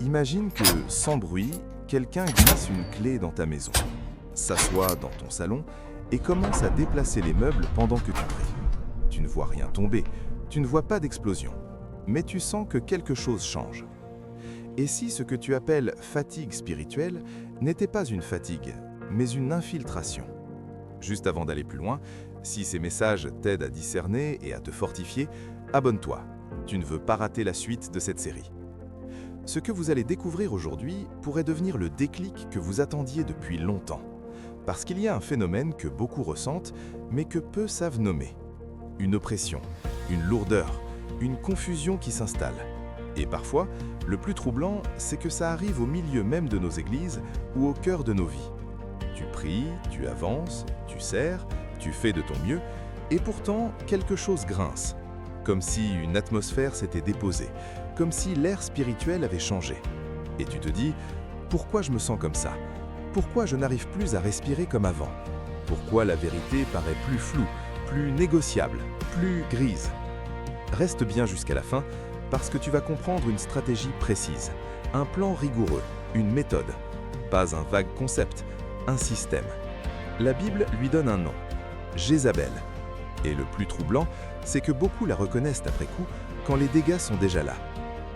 Imagine que, sans bruit, quelqu'un glisse une clé dans ta maison, s'assoit dans ton salon et commence à déplacer les meubles pendant que tu pries. Tu ne vois rien tomber, tu ne vois pas d'explosion, mais tu sens que quelque chose change. Et si ce que tu appelles fatigue spirituelle n'était pas une fatigue, mais une infiltration? Juste avant d'aller plus loin, si ces messages t'aident à discerner et à te fortifier, abonne-toi. Tu ne veux pas rater la suite de cette série. Ce que vous allez découvrir aujourd'hui pourrait devenir le déclic que vous attendiez depuis longtemps. Parce qu'il y a un phénomène que beaucoup ressentent, mais que peu savent nommer. Une oppression, une lourdeur, une confusion qui s'installe. Et parfois, le plus troublant, c'est que ça arrive au milieu même de nos églises ou au cœur de nos vies. Tu pries, tu avances, tu sers, tu fais de ton mieux, et pourtant, quelque chose grince. Comme si une atmosphère s'était déposée, comme si l'air spirituel avait changé. Et tu te dis, pourquoi je me sens comme ça? Pourquoi je n'arrive plus à respirer comme avant? Pourquoi la vérité paraît plus floue, plus négociable, plus grise? Reste bien jusqu'à la fin, parce que tu vas comprendre une stratégie précise, un plan rigoureux, une méthode. Pas un vague concept, un système. La Bible lui donne un nom, Jézabel. Et le plus troublant, c'est que beaucoup la reconnaissent après coup quand les dégâts sont déjà là.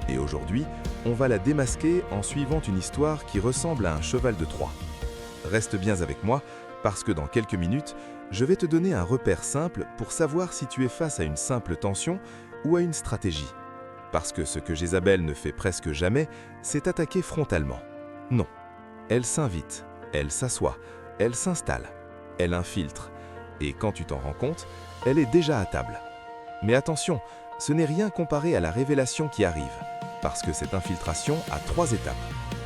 Et aujourd'hui, on va la démasquer en suivant une histoire qui ressemble à un cheval de Troie. Reste bien avec moi, parce que dans quelques minutes, je vais te donner un repère simple pour savoir si tu es face à une simple tension ou à une stratégie. Parce que ce que Jézabel ne fait presque jamais, c'est attaquer frontalement. Non. Elle s'invite, elle s'assoit, elle s'installe, elle infiltre. Et quand tu t'en rends compte, elle est déjà à table. Mais attention, ce n'est rien comparé à la révélation qui arrive, parce que cette infiltration a 3 étapes.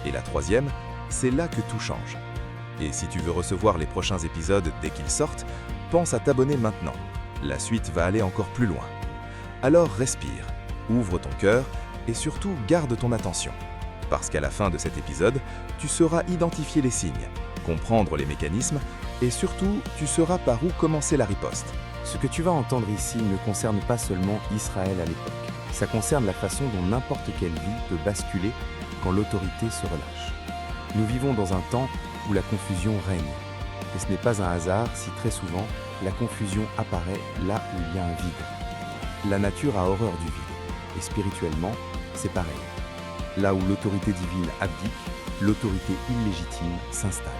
Et la 3e, c'est là que tout change. Et si tu veux recevoir les prochains épisodes dès qu'ils sortent, pense à t'abonner maintenant. La suite va aller encore plus loin. Alors respire, ouvre ton cœur et surtout garde ton attention. Parce qu'à la fin de cet épisode, tu sauras identifier les signes, comprendre les mécanismes et surtout, tu sauras par où commencer la riposte. Ce que tu vas entendre ici ne concerne pas seulement Israël à l'époque. Ça concerne la façon dont n'importe quelle vie peut basculer quand l'autorité se relâche. Nous vivons dans un temps où la confusion règne. Et ce n'est pas un hasard si très souvent, la confusion apparaît là où il y a un vide. La nature a horreur du vide. Et spirituellement, c'est pareil. Là où l'autorité divine abdique, l'autorité illégitime s'installe.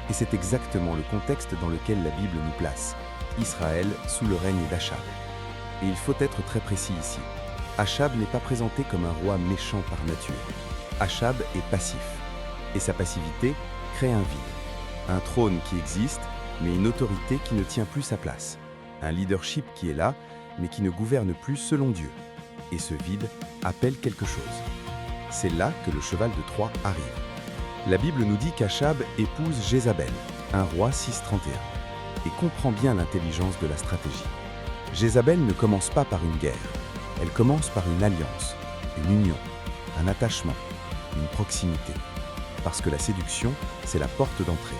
Et c'est exactement le contexte dans lequel la Bible nous place. Israël sous le règne d'Achab. Et il faut être très précis ici. Achab n'est pas présenté comme un roi méchant par nature. Achab est passif. Et sa passivité crée un vide. Un trône qui existe, mais une autorité qui ne tient plus sa place. Un leadership qui est là, mais qui ne gouverne plus selon Dieu. Et ce vide appelle quelque chose. C'est là que le cheval de Troie arrive. La Bible nous dit qu'Achab épouse Jézabel, un roi 631. Et comprend bien l'intelligence de la stratégie. Jézabel ne commence pas par une guerre. Elle commence par une alliance, une union, un attachement, une proximité. Parce que la séduction, c'est la porte d'entrée.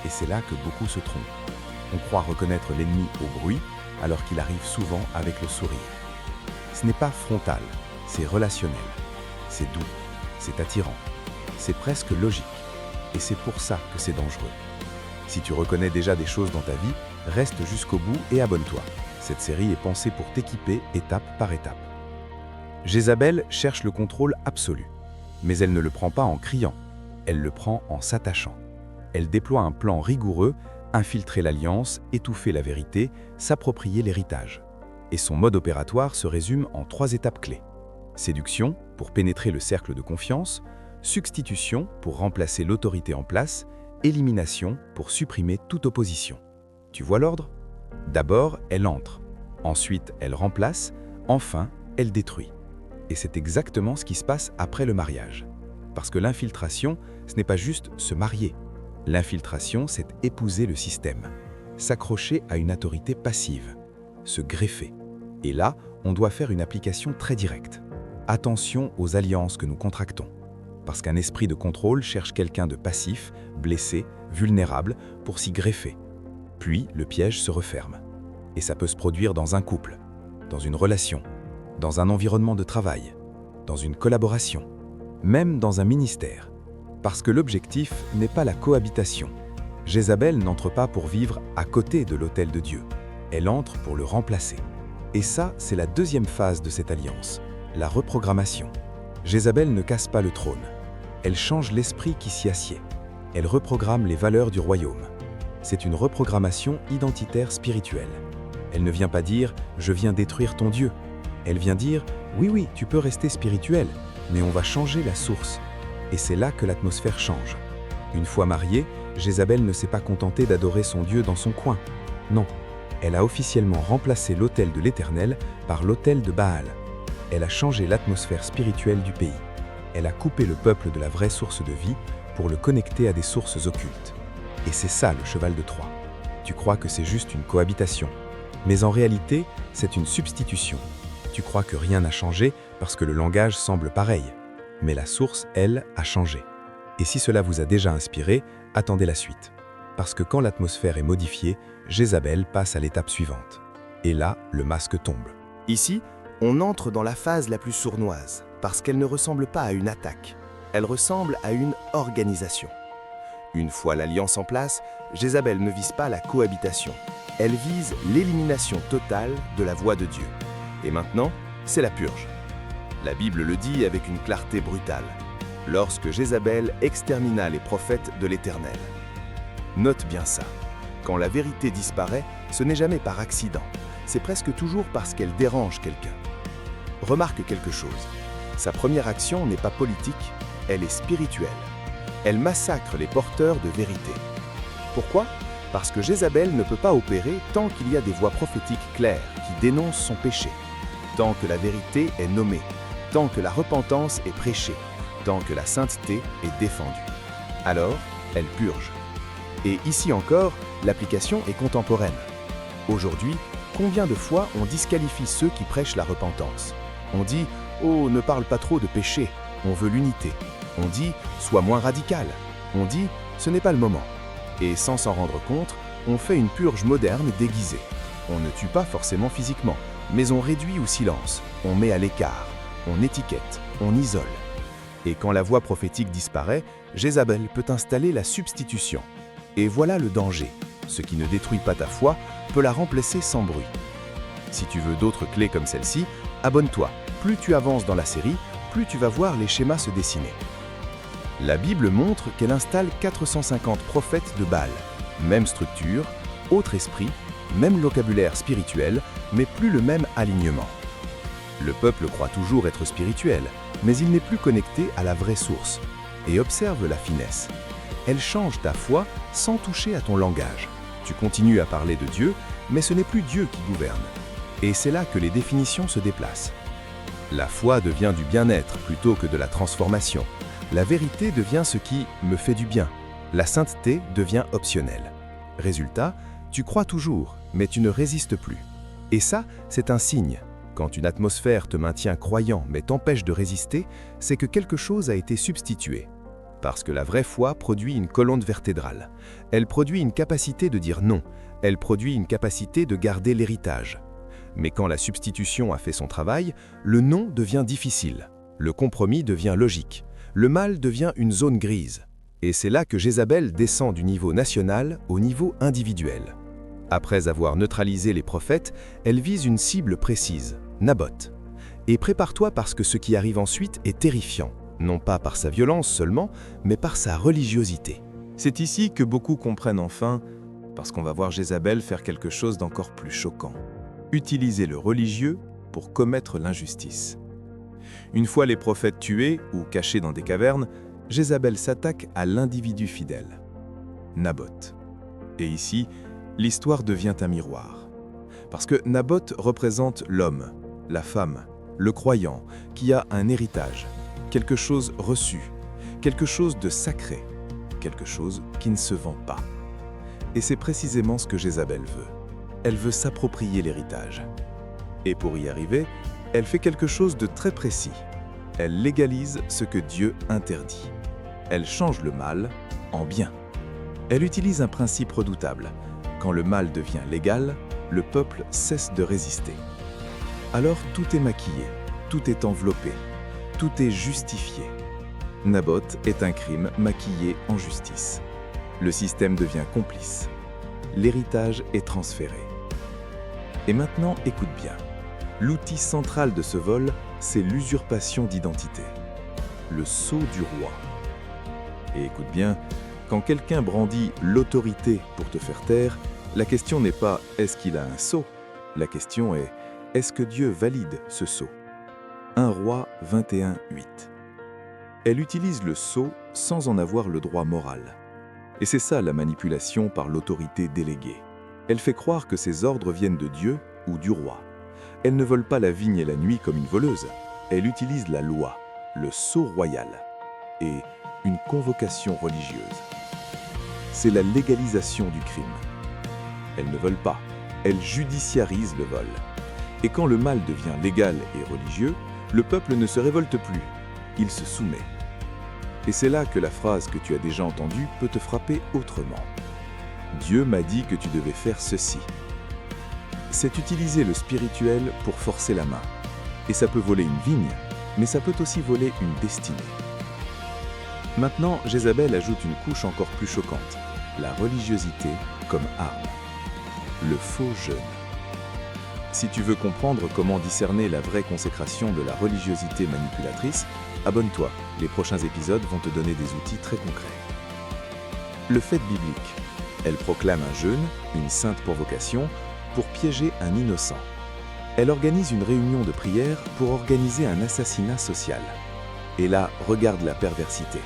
Et c'est là que beaucoup se trompent. On croit reconnaître l'ennemi au bruit, alors qu'il arrive souvent avec le sourire. Ce n'est pas frontal, c'est relationnel. C'est doux, c'est attirant, c'est presque logique. Et c'est pour ça que c'est dangereux. Si tu reconnais déjà des choses dans ta vie, reste jusqu'au bout et abonne-toi. Cette série est pensée pour t'équiper étape par étape. Jézabel cherche le contrôle absolu. Mais elle ne le prend pas en criant, elle le prend en s'attachant. Elle déploie un plan rigoureux, infiltrer l'alliance, étouffer la vérité, s'approprier l'héritage. Et son mode opératoire se résume en 3 étapes clés. Séduction, pour pénétrer le cercle de confiance, substitution, pour remplacer l'autorité en place, élimination, pour supprimer toute opposition. Tu vois l'ordre? D'abord, elle entre. Ensuite, elle remplace. Enfin, elle détruit. Et c'est exactement ce qui se passe après le mariage. Parce que l'infiltration, ce n'est pas juste se marier. L'infiltration, c'est épouser le système, s'accrocher à une autorité passive, se greffer. Et là, on doit faire une application très directe. Attention aux alliances que nous contractons. Parce qu'un esprit de contrôle cherche quelqu'un de passif, blessé, vulnérable, pour s'y greffer. Puis, le piège se referme. Et ça peut se produire dans un couple, dans une relation, dans un environnement de travail, dans une collaboration. même dans un ministère. Parce que l'objectif n'est pas la cohabitation. Jézabel n'entre pas pour vivre à côté de l'autel de Dieu. Elle entre pour le remplacer. Et ça, c'est la deuxième phase de cette alliance, la reprogrammation. Jézabel ne casse pas le trône. Elle change l'esprit qui s'y assied. Elle reprogramme les valeurs du royaume. C'est une reprogrammation identitaire spirituelle. Elle ne vient pas dire « je viens détruire ton Dieu ». Elle vient dire « oui, tu peux rester spirituel, mais on va changer la source ». Et c'est là que l'atmosphère change. Une fois mariée, Jézabel ne s'est pas contentée d'adorer son Dieu dans son coin. Non, elle a officiellement remplacé l'autel de l'Éternel par l'autel de Baal. Elle a changé l'atmosphère spirituelle du pays. Elle a coupé le peuple de la vraie source de vie pour le connecter à des sources occultes. Et c'est ça le cheval de Troie. Tu crois que c'est juste une cohabitation. Mais en réalité, c'est une substitution. Tu crois que rien n'a changé parce que le langage semble pareil. Mais la source, elle, a changé. Et si cela vous a déjà inspiré, attendez la suite. Parce que quand l'atmosphère est modifiée, Jézabel passe à l'étape suivante. Et là, le masque tombe. Ici, on entre dans la phase la plus sournoise, parce qu'elle ne ressemble pas à une attaque. Elle ressemble à une organisation. Une fois l'alliance en place, Jézabel ne vise pas la cohabitation. Elle vise l'élimination totale de la voix de Dieu. Et maintenant, c'est la purge. La Bible le dit avec une clarté brutale. Lorsque Jézabel extermina les prophètes de l'Éternel. Note bien ça. Quand la vérité disparaît, ce n'est jamais par accident. C'est presque toujours parce qu'elle dérange quelqu'un. Remarque quelque chose. Sa première action n'est pas politique, elle est spirituelle. Elle massacre les porteurs de vérité. Pourquoi ? Parce que Jézabel ne peut pas opérer tant qu'il y a des voix prophétiques claires qui dénoncent son péché, tant que la vérité est nommée, tant que la repentance est prêchée, tant que la sainteté est défendue. Alors, elle purge. Et ici encore, l'application est contemporaine. Aujourd'hui, combien de fois on disqualifie ceux qui prêchent la repentance ? On dit « Oh, ne parle pas trop de péché, on veut l'unité ». On dit « Sois moins radical ». On dit « Ce n'est pas le moment ». Et sans s'en rendre compte, on fait une purge moderne déguisée. On ne tue pas forcément physiquement, mais on réduit au silence, on met à l'écart, on étiquette, on isole. Et quand la voix prophétique disparaît, Jézabel peut installer la substitution. Et voilà le danger. Ce qui ne détruit pas ta foi peut la remplacer sans bruit. Si tu veux d'autres clés comme celle-ci, abonne-toi. Plus tu avances dans la série, plus tu vas voir les schémas se dessiner. La Bible montre qu'elle installe 450 prophètes de Baal. Même structure, autre esprit, même vocabulaire spirituel, mais plus le même alignement. Le peuple croit toujours être spirituel, mais il n'est plus connecté à la vraie source. Et observe la finesse. Elle change ta foi sans toucher à ton langage. Tu continues à parler de Dieu, mais ce n'est plus Dieu qui gouverne. Et c'est là que les définitions se déplacent. La foi devient du bien-être plutôt que de la transformation. La vérité devient ce qui me fait du bien. La sainteté devient optionnelle. Résultat, tu crois toujours, mais tu ne résistes plus. Et ça, c'est un signe. Quand une atmosphère te maintient croyant mais t'empêche de résister, c'est que quelque chose a été substitué. Parce que la vraie foi produit une colonne vertébrale. Elle produit une capacité de dire non. Elle produit une capacité de garder l'héritage. Mais quand la substitution a fait son travail, le non devient difficile. Le compromis devient logique. Le mal devient une zone grise. Et c'est là que Jézabel descend du niveau national au niveau individuel. Après avoir neutralisé les prophètes, elle vise une cible précise, Naboth. Et prépare-toi parce que ce qui arrive ensuite est terrifiant, non pas par sa violence seulement, mais par sa religiosité. C'est ici que beaucoup comprennent enfin, parce qu'on va voir Jézabel faire quelque chose d'encore plus choquant. Utiliser le religieux pour commettre l'injustice. Une fois les prophètes tués ou cachés dans des cavernes, Jézabel s'attaque à l'individu fidèle, Naboth. Et ici, l'histoire devient un miroir. Parce que Naboth représente l'homme, la femme, le croyant, qui a un héritage, quelque chose reçu, quelque chose de sacré, quelque chose qui ne se vend pas. Et c'est précisément ce que Jézabel veut. Elle veut s'approprier l'héritage. Et pour y arriver, elle fait quelque chose de très précis. Elle légalise ce que Dieu interdit. Elle change le mal en bien. Elle utilise un principe redoutable. Quand le mal devient légal, le peuple cesse de résister. Alors tout est maquillé, tout est enveloppé, tout est justifié. Naboth est un crime maquillé en justice. Le système devient complice. L'héritage est transféré. Et maintenant, écoute bien. L'outil central de ce vol, c'est l'usurpation d'identité. Le sceau du roi. Et écoute bien, quand quelqu'un brandit l'autorité pour te faire taire, la question n'est pas « est-ce qu'il a un sceau ?» La question est « est-ce que Dieu valide ce sceau ?» 1 Roi 21, 8. Elle utilise le sceau sans en avoir le droit moral. Et c'est ça la manipulation par l'autorité déléguée. Elle fait croire que ses ordres viennent de Dieu ou du roi. Elle ne vole pas la vigne et la nuit comme une voleuse. Elle utilise la loi, le sceau royal et une convocation religieuse. C'est la légalisation du crime. Elle ne vole pas, elle judiciarise le vol. Et quand le mal devient légal et religieux, le peuple ne se révolte plus, il se soumet. Et c'est là que la phrase que tu as déjà entendue peut te frapper autrement. Dieu m'a dit que tu devais faire ceci. C'est utiliser le spirituel pour forcer la main. Et ça peut voler une vigne, mais ça peut aussi voler une destinée. Maintenant, Jézabel ajoute une couche encore plus choquante, la religiosité comme arme. Le faux jeûne. Si tu veux comprendre comment discerner la vraie consécration de la religiosité manipulatrice, abonne-toi, les prochains épisodes vont te donner des outils très concrets. Le fait biblique. Elle proclame un jeûne, une sainte provocation, pour piéger un innocent. Elle organise une réunion de prière pour organiser un assassinat social. Et là, regarde la perversité.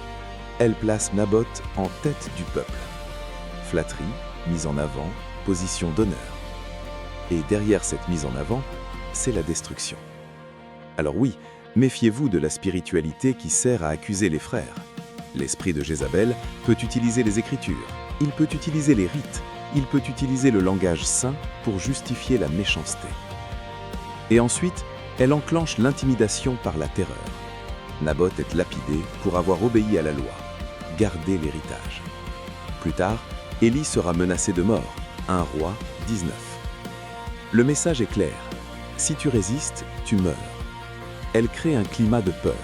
Elle place Naboth en tête du peuple. Flatterie, mise en avant, position d'honneur. Et derrière cette mise en avant, c'est la destruction. Alors oui, méfiez-vous de la spiritualité qui sert à accuser les frères. L'esprit de Jézabel peut utiliser les Écritures, il peut utiliser les rites, il peut utiliser le langage saint pour justifier la méchanceté. Et ensuite, elle enclenche l'intimidation par la terreur. Naboth est lapidé pour avoir obéi à la loi, garder l'héritage. Plus tard, Élie sera menacé de mort, 1 Roi 19. Le message est clair, si tu résistes, tu meurs. Elle crée un climat de peur.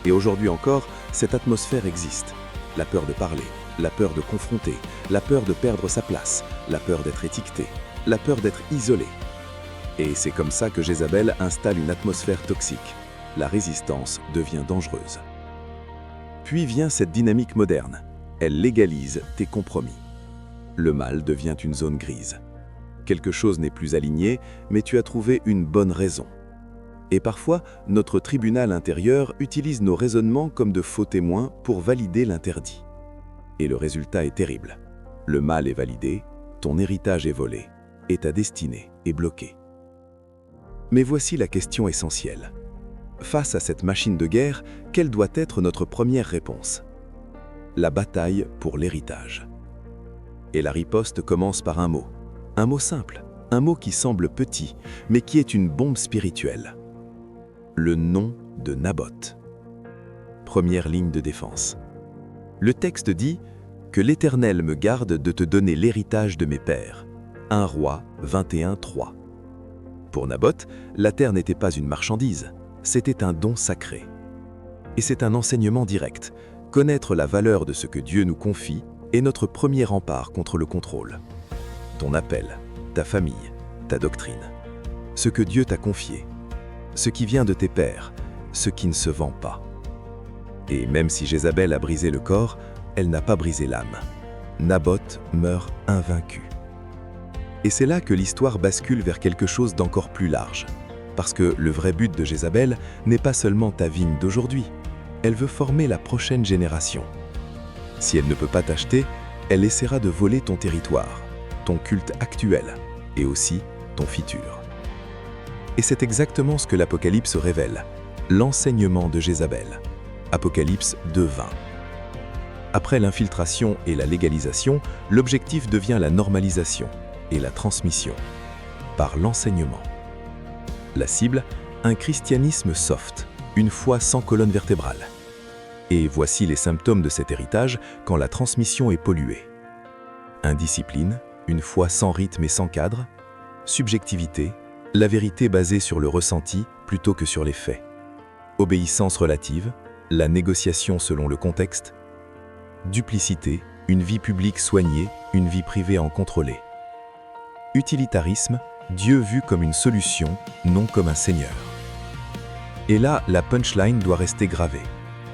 Et aujourd'hui encore, cette atmosphère existe. La peur de parler, la peur de confronter, la peur de perdre sa place, la peur d'être étiqueté, la peur d'être isolé. Et c'est comme ça que Jézabel installe une atmosphère toxique. La résistance devient dangereuse. Puis vient cette dynamique moderne. Elle légalise tes compromis. Le mal devient une zone grise. Quelque chose n'est plus aligné, mais tu as trouvé une bonne raison. Et parfois, notre tribunal intérieur utilise nos raisonnements comme de faux témoins pour valider l'interdit. Et le résultat est terrible. Le mal est validé, ton héritage est volé, et ta destinée est bloquée. Mais voici la question essentielle. Face à cette machine de guerre, quelle doit être notre première réponse? La bataille pour l'héritage. Et la riposte commence par un mot simple, un mot qui semble petit, mais qui est une bombe spirituelle. Le nom de Naboth. Première ligne de défense. Le texte dit « Que l'Éternel me garde de te donner l'héritage de mes pères » 1 Roi 21, 3. Pour Naboth, la terre n'était pas une marchandise, c'était un don sacré. Et c'est un enseignement direct. Connaître la valeur de ce que Dieu nous confie est notre premier rempart contre le contrôle. Ton appel, ta famille, ta doctrine, ce que Dieu t'a confié, ce qui vient de tes pères, ce qui ne se vend pas. Et même si Jézabel a brisé le corps, elle n'a pas brisé l'âme. Naboth meurt invaincu. Et c'est là que l'histoire bascule vers quelque chose d'encore plus large. Parce que le vrai but de Jézabel n'est pas seulement ta vigne d'aujourd'hui, elle veut former la prochaine génération. Si elle ne peut pas t'acheter, elle essaiera de voler ton territoire, ton culte actuel et aussi ton futur. Et c'est exactement ce que l'Apocalypse révèle, l'enseignement de Jézabel. Apocalypse 2:20. Après l'infiltration et la légalisation, l'objectif devient la normalisation et la transmission, par l'enseignement. La cible, un christianisme soft, une foi sans colonne vertébrale. Et voici les symptômes de cet héritage quand la transmission est polluée. Indiscipline, une foi sans rythme et sans cadre, subjectivité, la vérité basée sur le ressenti plutôt que sur les faits, obéissance relative, la négociation selon le contexte. Duplicité, une vie publique soignée, une vie privée en contrôlée. Utilitarisme, Dieu vu comme une solution, non comme un seigneur. Et là, la punchline doit rester gravée.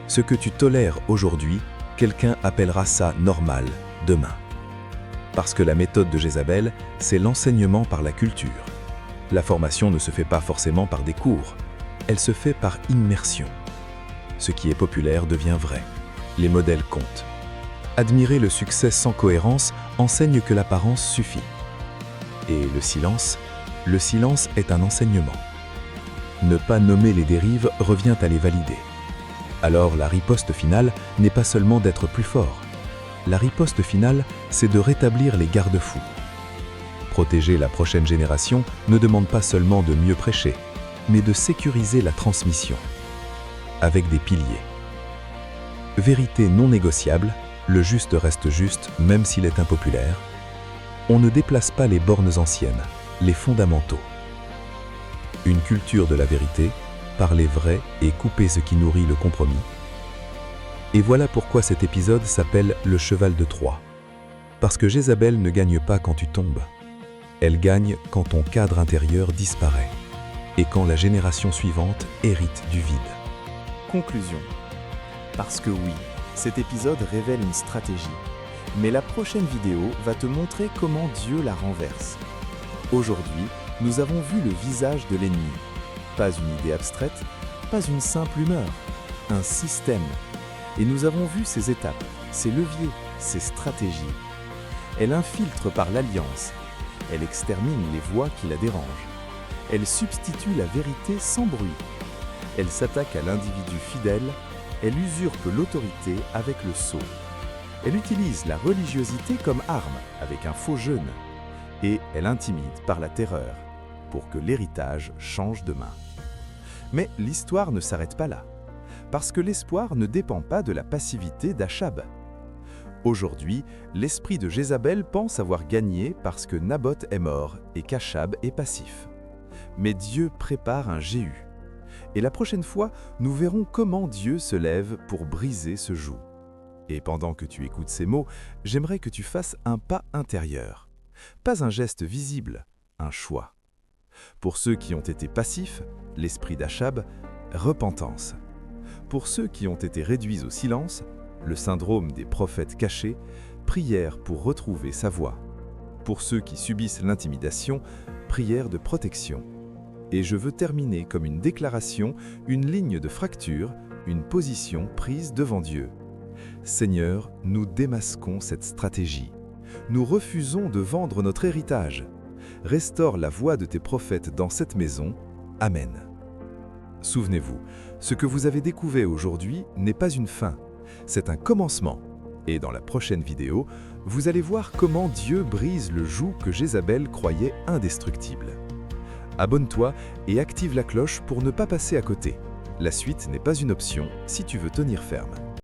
Ce que tu tolères aujourd'hui, quelqu'un appellera ça normal demain. Parce que la méthode de Jézabel, c'est l'enseignement par la culture. La formation ne se fait pas forcément par des cours, elle se fait par immersion. Ce qui est populaire devient vrai. Les modèles comptent. Admirer le succès sans cohérence enseigne que l'apparence suffit. Et le silence est un enseignement. Ne pas nommer les dérives revient à les valider. Alors la riposte finale n'est pas seulement d'être plus fort. La riposte finale, c'est de rétablir les garde-fous. Protéger la prochaine génération ne demande pas seulement de mieux prêcher, mais de sécuriser la transmission. Avec des piliers. Vérité non négociable, le juste reste juste même s'il est impopulaire. On ne déplace pas les bornes anciennes, les fondamentaux. Une culture de la vérité, parler vrai et couper ce qui nourrit le compromis. Et voilà pourquoi cet épisode s'appelle le cheval de Troie. Parce que Jézabel ne gagne pas quand tu tombes. Elle gagne quand ton cadre intérieur disparaît et quand la génération suivante hérite du vide. Conclusion. Parce que oui, cet épisode révèle une stratégie, mais la prochaine vidéo va te montrer comment Dieu la renverse. Aujourd'hui, nous avons vu le visage de l'ennemi. Pas une idée abstraite, pas une simple humeur, un système. Et nous avons vu ses étapes, ses leviers, ses stratégies. Elle infiltre par l'alliance. Elle extermine les voix qui la dérangent. Elle substitue la vérité sans bruit. Elle s'attaque à l'individu fidèle. Elle usurpe l'autorité avec le sceau. Elle utilise la religiosité comme arme avec un faux jeûne. Et elle intimide par la terreur pour que l'héritage change de main. Mais l'histoire ne s'arrête pas là, parce que l'espoir ne dépend pas de la passivité d'Achab. Aujourd'hui, l'esprit de Jézabel pense avoir gagné parce que Naboth est mort et qu'Achab est passif. Mais Dieu prépare un Jéhu. Et la prochaine fois, nous verrons comment Dieu se lève pour briser ce joug. Et pendant que tu écoutes ces mots, j'aimerais que tu fasses un pas intérieur. Pas un geste visible, un choix. Pour ceux qui ont été passifs, l'esprit d'Achab, repentance. Pour ceux qui ont été réduits au silence, le syndrome des prophètes cachés, prière pour retrouver sa voix. Pour ceux qui subissent l'intimidation, prière de protection. Et je veux terminer comme une déclaration, une ligne de fracture, une position prise devant Dieu. Seigneur, nous démasquons cette stratégie. Nous refusons de vendre notre héritage. Restaure la voix de tes prophètes dans cette maison. Amen. Souvenez-vous, ce que vous avez découvert aujourd'hui n'est pas une fin, c'est un commencement. Et dans la prochaine vidéo, vous allez voir comment Dieu brise le joug que Jézabel croyait indestructible. Abonne-toi et active la cloche pour ne pas passer à côté. La suite n'est pas une option si tu veux tenir ferme.